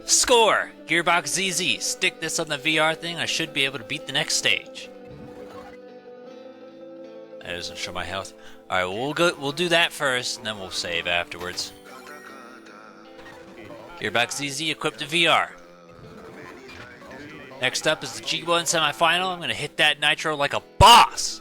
Score! Gearbox ZZ. Stick this on the VR thing. I should be able to beat the next stage. That doesn't show my health. Alright, we'll do that first, and then we'll save afterwards. Gearbox ZZ equipped to VR. Next up is the G1 semifinal. I'm gonna hit that nitro like a boss!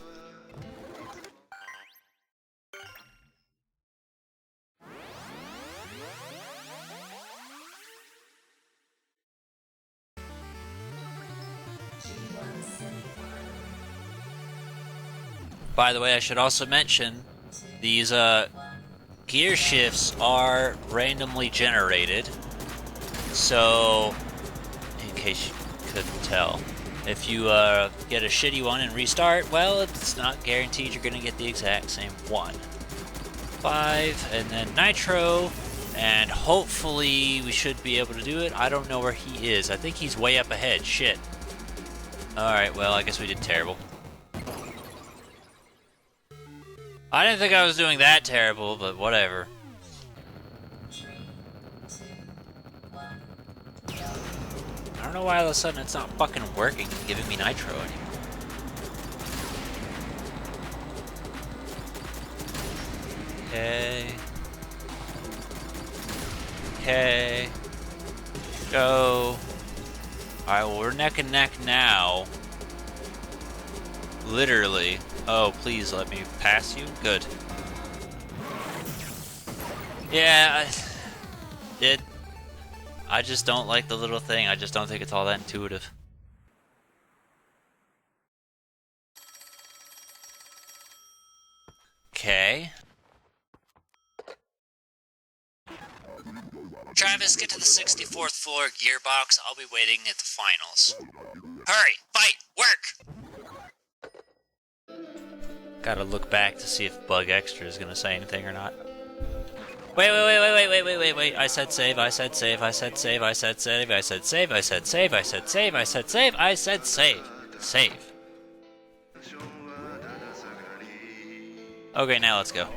By the way, I should also mention, these gear shifts are randomly generated. So, in case you couldn't tell, if you get a shitty one and restart, well, it's not guaranteed you're going to get the exact same one. 5, and then nitro, and hopefully we should be able to do it. I don't know where he is. I think he's way up ahead. Shit. Alright, well, I guess we did terrible. I didn't think I was doing that terrible, but whatever. I don't know why all of a sudden it's not fucking working and giving me nitro anymore. Okay. Okay. Go. Alright, well, we're neck and neck now. Literally. Oh, please let me pass you. Good. Yeah, I just don't like the little thing. I just don't think it's all that intuitive. Okay. Travis, get to the 64th floor gearbox. I'll be waiting at the finals. Hurry! Fight! Work! Gotta look back to see if Bug Extra is gonna say anything or not. Wait. I said save, I said save, I said save, I said save, I said save, I said save, I said save, I said save, I said save. Save. Okay, now let's go.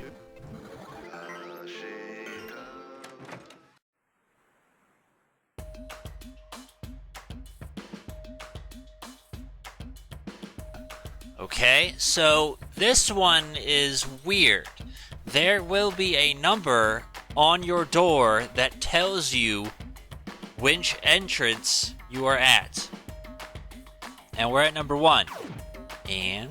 Okay, so this one is weird. There will be a number on your door that tells you which entrance you are at. And we're at number 1. And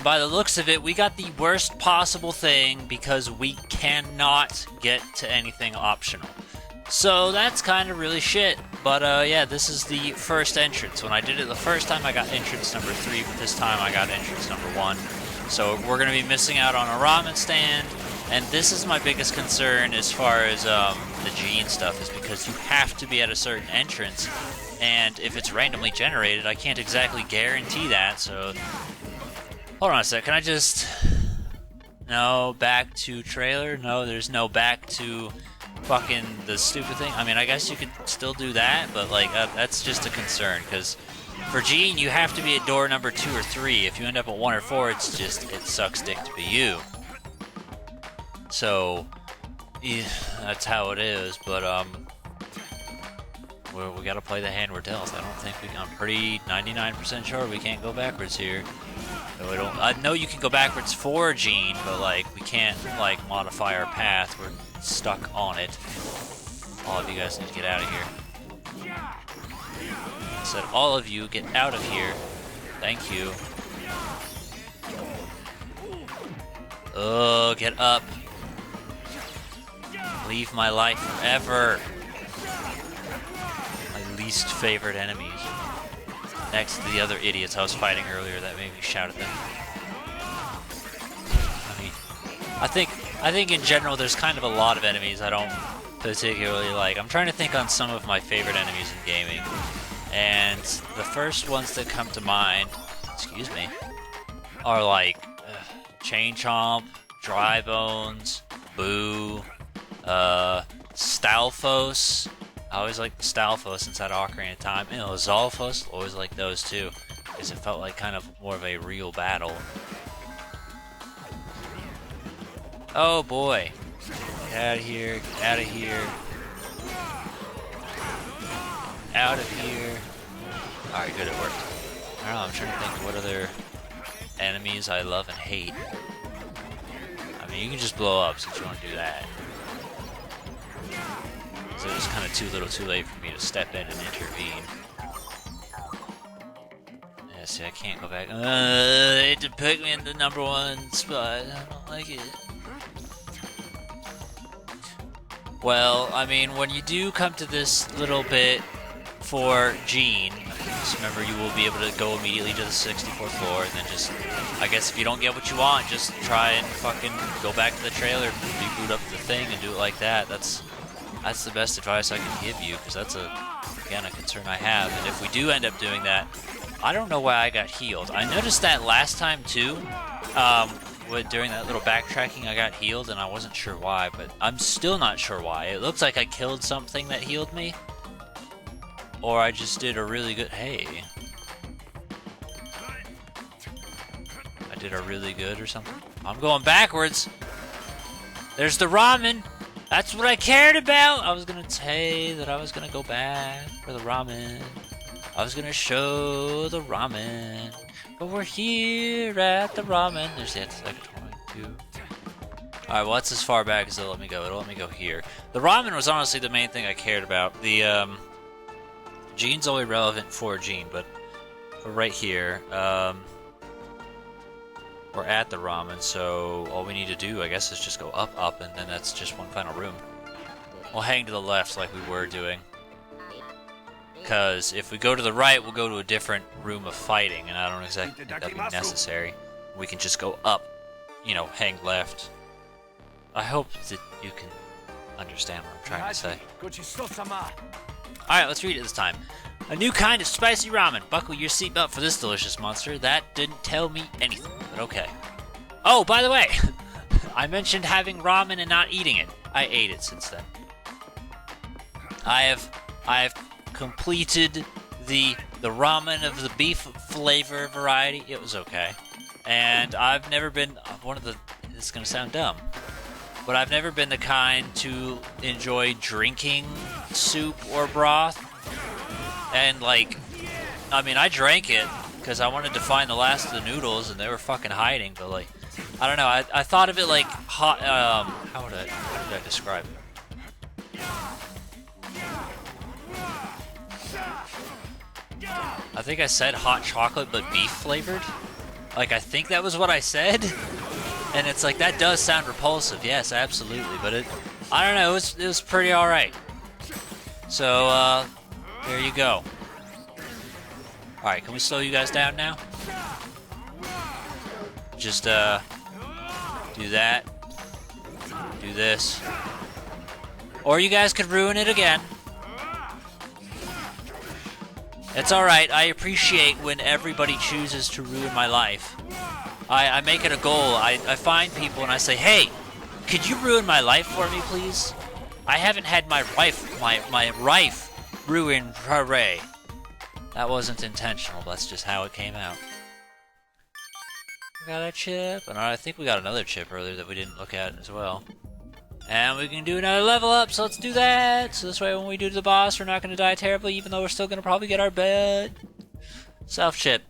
by the looks of it, we got the worst possible thing because we cannot get to anything optional. So that's kind of really shit. But yeah, this is the first entrance. When I did it the first time, I got entrance number 3, but this time I got entrance number 1. So we're going to be missing out on a ramen stand, and this is my biggest concern as far as the gene stuff, is because you have to be at a certain entrance, and if it's randomly generated, I can't exactly guarantee that, so... Hold on a sec, can I just... No, back to trailer? No, there's no back to... fucking the stupid thing. I mean, I guess you could still do that, but like that's just a concern, because for Gene you have to be at door number 2 or 3. If you end up at 1 or 4, it sucks dick to be you. So yeah, that's how it is. But we gotta play the hand we're dealt. I don't think I'm pretty 99% sure we can't go backwards here. So I know you can go backwards for Gene, but like we can't like modify our path. We're stuck on it. All of you guys need to get out of here. I said all of you get out of here. Thank you. Oh, get up. Leave my life forever. My least favorite enemies. Next to the other idiots I was fighting earlier that made me shout at them. I mean, I think in general there's kind of a lot of enemies I don't particularly like. I'm trying to think on some of my favorite enemies in gaming. And the first ones that come to mind, excuse me, are like Chain Chomp, Dry Bones, Boo, Stalfos. I always liked the Stalfos inside Ocarina of Time. You know, Zolfos, always liked those too, because it felt like kind of more of a real battle. Oh boy. Get out of here. Get out of here. Out of here. Alright, good, it worked. I don't know, I'm trying to think what other enemies I love and hate. I mean, you can just blow up since you want to do that. So it was kind of too little too late for me to step in and intervene. Yeah, see, I can't go back. It to put me in the #1 spot. I don't like it. Well, I mean, when you do come to this little bit for Gene, just remember you will be able to go immediately to the 64th floor, and then just, I guess if you don't get what you want, just try and fucking go back to the trailer, reboot up the thing, and do it like that. That's the best advice I can give you, because that's, again, a concern I have. And if we do end up doing that, I don't know why I got healed. I noticed that last time, too. During that little backtracking, I got healed, and I wasn't sure why, but I'm still not sure why. It looks like I killed something that healed me, or I just did a really good... Hey. I did a really good or something. I'm going backwards. There's the ramen. That's what I cared about. I was going to say that I was going to go back for the ramen. I was going to show the ramen. But we're here at the ramen. There's the second too. Alright, well, that's as far back as it'll let me go. It'll let me go here. The ramen was honestly the main thing I cared about. The, Gene's only relevant for Gene, but we're right here. We're at the ramen, so all we need to do, I guess, is just go up, up, and then that's just one final room. We'll hang to the left like we were doing. Because if we go to the right, we'll go to a different room of fighting, and I don't exactly think that'd be necessary. We can just go up, you know, hang left. I hope that you can understand what I'm trying to say. Alright, let's read it this time. A new kind of spicy ramen. Buckle your seatbelt for this delicious monster. That didn't tell me anything, but okay. Oh, by the way, I mentioned having ramen and not eating it. I ate it since then. I have completed the ramen of the beef flavor variety. It was okay. And I've never been this is gonna sound dumb, but I've never been the kind to enjoy drinking soup or broth. And like, I mean, I drank it because I wanted to find the last of the noodles and they were fucking hiding, but like, I don't know, I thought of it like hot, how did I describe it? I think I said hot chocolate but beef flavored. Like, I think that was what I said. And it's like, that does sound repulsive, yes, absolutely. But I don't know, it was pretty alright. So, there you go. Alright, can we slow you guys down now? Just, do that. Do this. Or you guys could ruin it again. It's alright, I appreciate when everybody chooses to ruin my life. I make it a goal. I find people and I say, hey, could you ruin my life for me, please? I haven't had my life ruined, hooray. That wasn't intentional, that's just how it came out. We got a chip, and I think we got another chip earlier that we didn't look at as well. And we can do another level up, so let's do that. So this way when we do the boss, we're not going to die terribly, even though we're still going to probably get our bed. Self chip.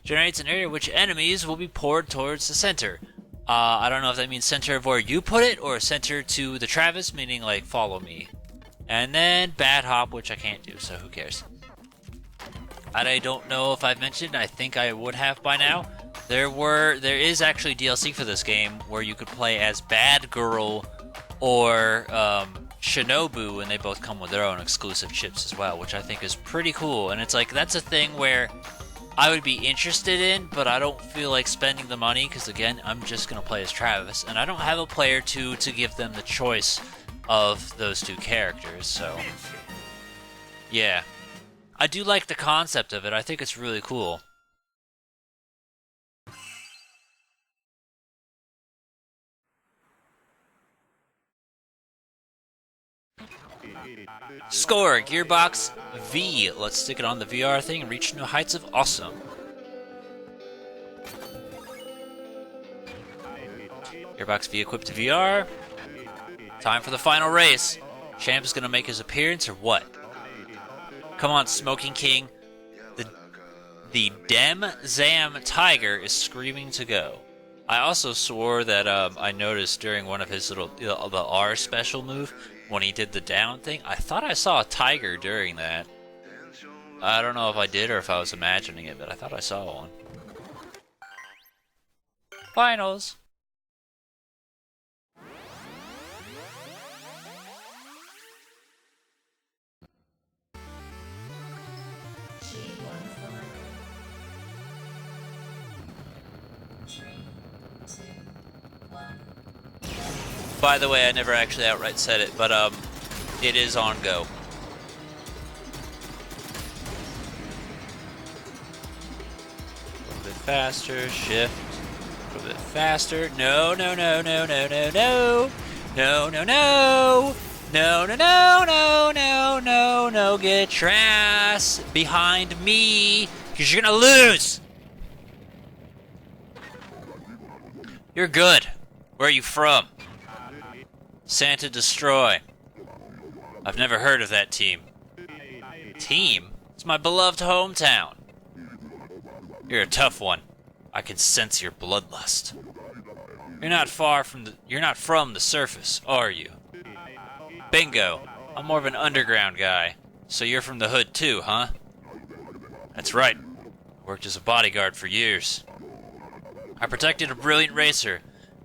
Generates an area which enemies will be poured towards the center. I don't know if that means center of where you put it, or center to the Travis, meaning like follow me. And then bad hop, which I can't do, so who cares. I don't know if I've mentioned, I think I would have by now. There is actually DLC for this game where you could play as Bad Girl or Shinobu, and they both come with their own exclusive chips as well, which I think is pretty cool. And it's like, that's a thing where I would be interested in, but I don't feel like spending the money, because again, I'm just going to play as Travis, and I don't have a player to give them the choice of those two characters, so yeah. I do like the concept of it, I think it's really cool. Score, Gearbox V. Let's stick it on the VR thing and reach new heights of awesome. Gearbox V equipped to VR. Time for the final race. Champ is gonna make his appearance or what? Come on, Smoking King. The Dem Zam Tiger is screaming to go. I also swore that I noticed during one of his little the R special move when he did the down thing. I thought I saw a tiger during that. I don't know if I did or if I was imagining it, but I thought I saw one. Finals. By the way, I never actually outright said it, but it is on go. A little bit faster, shift. A little bit faster. No, no, no, no, no, no, no. No, no, no. No, no, no, no, no, no, no. Get your ass behind me, because you're gonna lose. You're good. Where are you from? Santa Destroy. I've never heard of that team. Team? It's my beloved hometown. You're a tough one. I can sense your bloodlust. You're not from the surface, are you? Bingo. I'm more of an underground guy. So you're from the hood too, huh? That's right. I worked as a bodyguard for years. I protected a brilliant racer,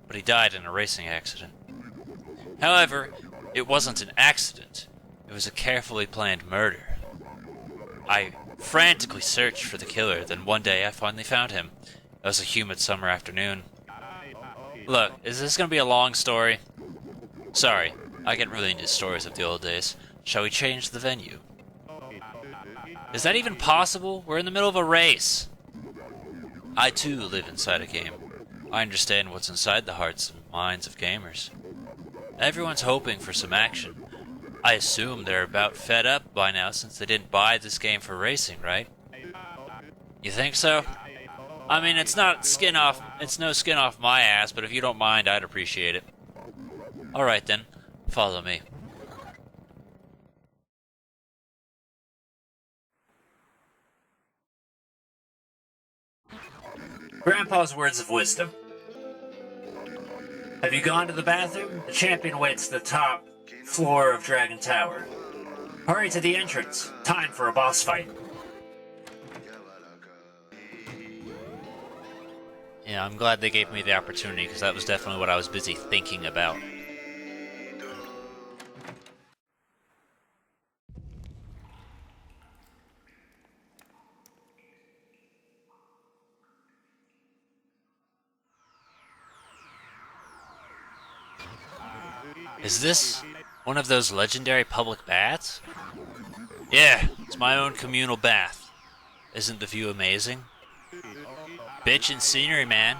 but he died in a racing accident. However, it wasn't an accident. It was a carefully planned murder. I frantically searched for the killer, then one day I finally found him. It was a humid summer afternoon. Look, is this gonna be a long story? Sorry, I get really into stories of the old days. Shall we change the venue? Is that even possible? We're in the middle of a race. I too live inside a game. I understand what's inside the hearts and minds of gamers. Everyone's hoping for some action. I assume they're about fed up by now since they didn't buy this game for racing, right? You think so? I mean, it's no skin off my ass, but if you don't mind, I'd appreciate it. Alright then, follow me. Grandpa's words of wisdom. Have you gone to the bathroom? The champion waits at the top floor of Dragon Tower. Hurry to the entrance. Time for a boss fight. Yeah, I'm glad they gave me the opportunity, because that was definitely what I was busy thinking about. Is this one of those legendary public baths? Yeah, it's my own communal bath. Isn't the view amazing? Bitchin' scenery, man.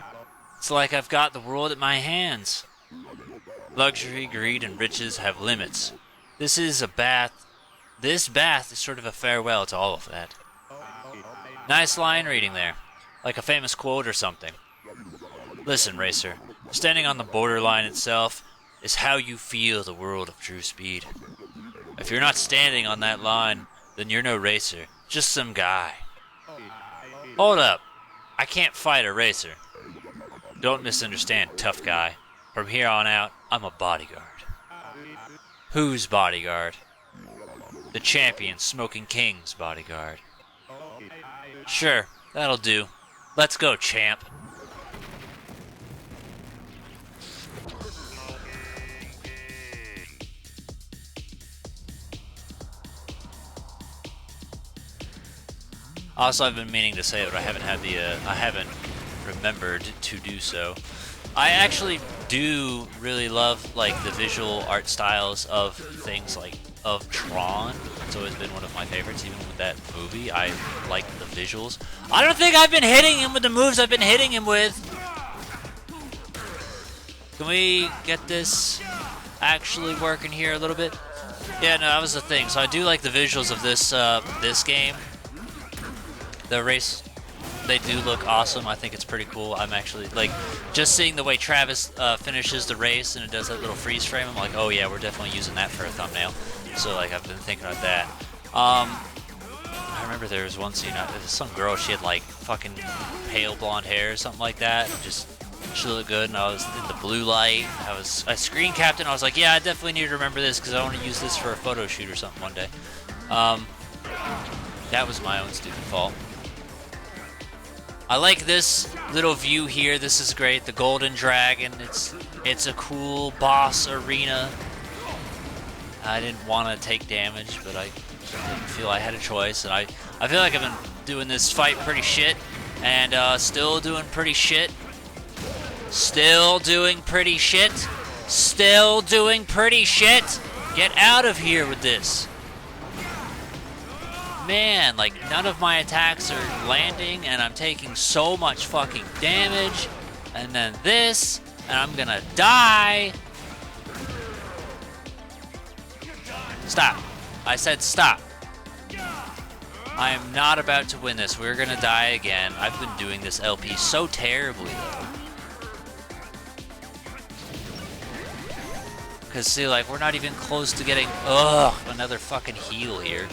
It's like I've got the world at my hands. Luxury, greed, and riches have limits. This bath is sort of a farewell to all of that. Nice line reading there. Like a famous quote or something. Listen, racer. Standing on the borderline itself is how you feel the world of true speed. If you're not standing on that line, then you're no racer, just some guy. Hold up. I can't fight a racer. Don't misunderstand, tough guy. From here on out, I'm a bodyguard. Whose bodyguard? The champion, Smoking King's bodyguard. Sure, that'll do. Let's go, champ. Also, I've been meaning to say it, but I haven't remembered to do so. I actually do really love, like, the visual art styles of things of Tron. It's always been one of my favorites, even with that movie. I like the visuals. I don't think I've been hitting him with the moves I've been hitting him with. Can we get this actually working here a little bit? Yeah, no, that was the thing. So I do like the visuals of this game. The race They do look awesome. I think it's pretty cool. I'm actually, like, just seeing the way Travis finishes the race and it does that little freeze frame, I'm like, oh yeah, we're definitely using that for a thumbnail. So, like, I've been thinking about that. I remember there was one scene, there was some girl, she had, like, fucking pale blonde hair or something like that. Just, she looked good, and I was in the blue light. I screen capped it, and I was like, yeah, I definitely need to remember this because I want to use this for a photo shoot or something one day. That was my own stupid fault. I like this little view here. This is great. The Golden Dragon. It's a cool boss arena. I didn't want to take damage, but I didn't feel I had a choice. And I feel like I've been doing this fight pretty shit, and still doing pretty shit. Still doing pretty shit. Still doing pretty shit. Get out of here with this. Man, like, none of my attacks are landing, and I'm taking so much fucking damage. And then this, and I'm gonna die. Stop. I said stop. I am not about to win this. We're gonna die again. I've been doing this LP so terribly, though. Because, see, like, we're not even close to getting, another fucking heal here.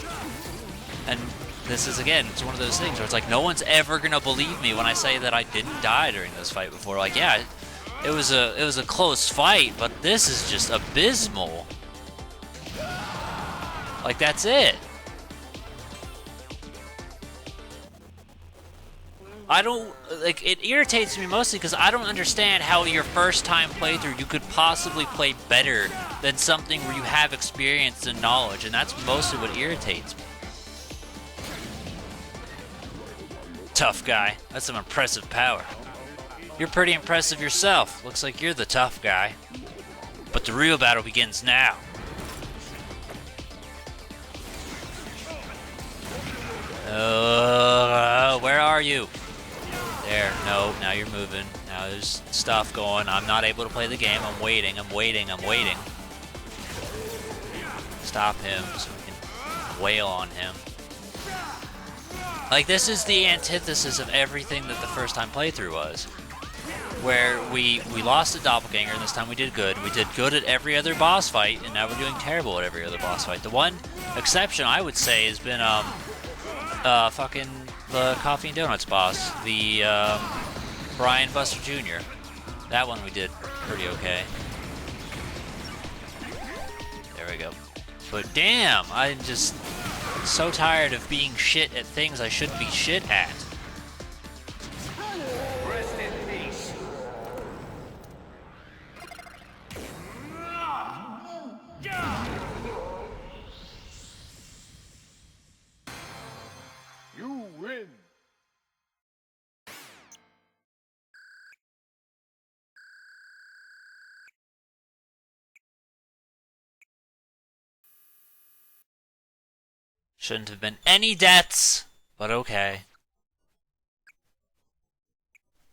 And this is, again, it's one of those things where it's like, no one's ever gonna believe me when I say that I didn't die during this fight before. Like, yeah, it was a close fight, but this is just abysmal. Like, that's it. I don't, like, it irritates me mostly because I don't understand how your first time playthrough you could possibly play better than something where you have experience and knowledge, and that's mostly what irritates me. Tough guy. That's some impressive power. You're pretty impressive yourself. Looks like you're the tough guy. But the real battle begins now. Where are you? There. No, now you're moving. Now there's stuff going. I'm not able to play the game. I'm waiting. I'm waiting. I'm waiting. Stop him so we can wail on him. Like, this is the antithesis of everything that the first time playthrough was. Where we lost a doppelganger, and this time we did good. We did good at every other boss fight, and now we're doing terrible at every other boss fight. The one exception, I would say, has been, fucking the Coffee and Donuts boss. The, Brian Buster Jr. That one we did pretty okay. There we go. But damn, I'm just so tired of being shit at things I shouldn't be shit at. Rest in peace. You win. Shouldn't have been any deaths, but okay.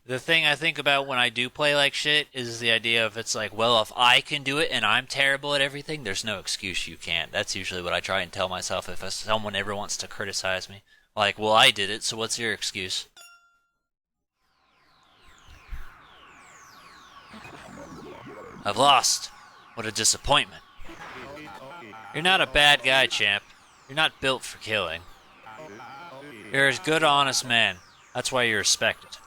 The thing I think about when I do play like shit is the idea of it's like, well, if I can do it and I'm terrible at everything, there's no excuse you can't. That's usually what I try and tell myself if someone ever wants to criticize me. Like, well, I did it, so what's your excuse? I've lost. What a disappointment. You're not a bad guy, champ. You're not built for killing. You're a good, honest man. That's why you're respected.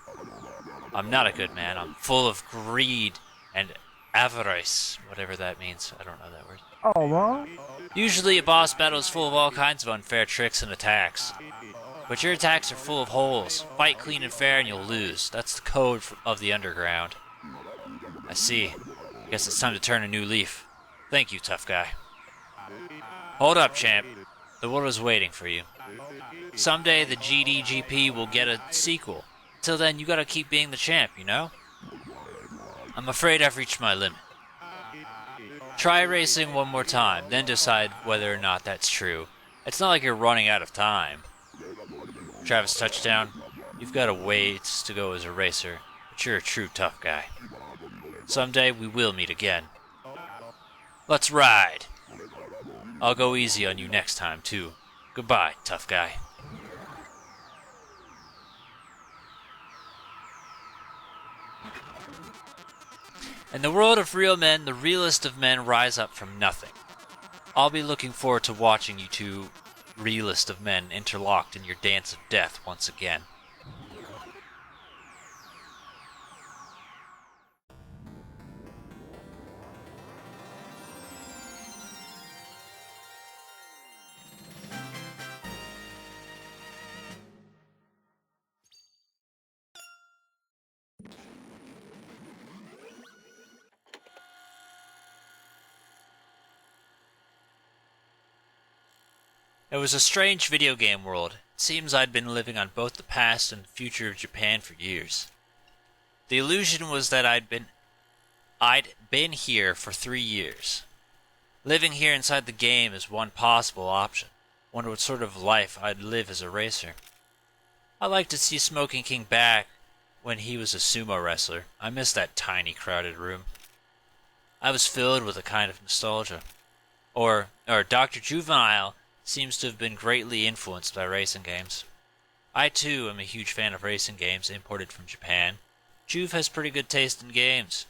I'm not a good man. I'm full of greed and avarice, whatever that means. I don't know that word. Oh, man. Usually a boss battle is full of all kinds of unfair tricks and attacks. But your attacks are full of holes. Fight clean and fair and you'll lose. That's the code of the underground. I see. Guess it's time to turn a new leaf. Thank you, tough guy. Hold up, champ. The world is waiting for you. Someday the GDGP will get a sequel. Till then, you gotta keep being the champ, you know? I'm afraid I've reached my limit. Try racing one more time, then decide whether or not that's true. It's not like you're running out of time. Travis Touchdown, you've got a ways to go as a racer, but you're a true tough guy. Someday we will meet again. Let's ride! I'll go easy on you next time, too. Goodbye, tough guy. In the world of real men, the realest of men rise up from nothing. I'll be looking forward to watching you two realest of men interlocked in your dance of death once again. It was a strange video game world. It seems I'd been living on both the past and future of Japan for years. The illusion was that I'd been here for 3 years. Living here inside the game is one possible option. Wonder what sort of life I'd live as a racer. I'd like to see Smoking King back when he was a sumo wrestler. I miss that tiny crowded room. I was filled with a kind of nostalgia. Or Dr. Juvenile seems to have been greatly influenced by racing games. I too am a huge fan of racing games imported from Japan. Juve has pretty good taste in games.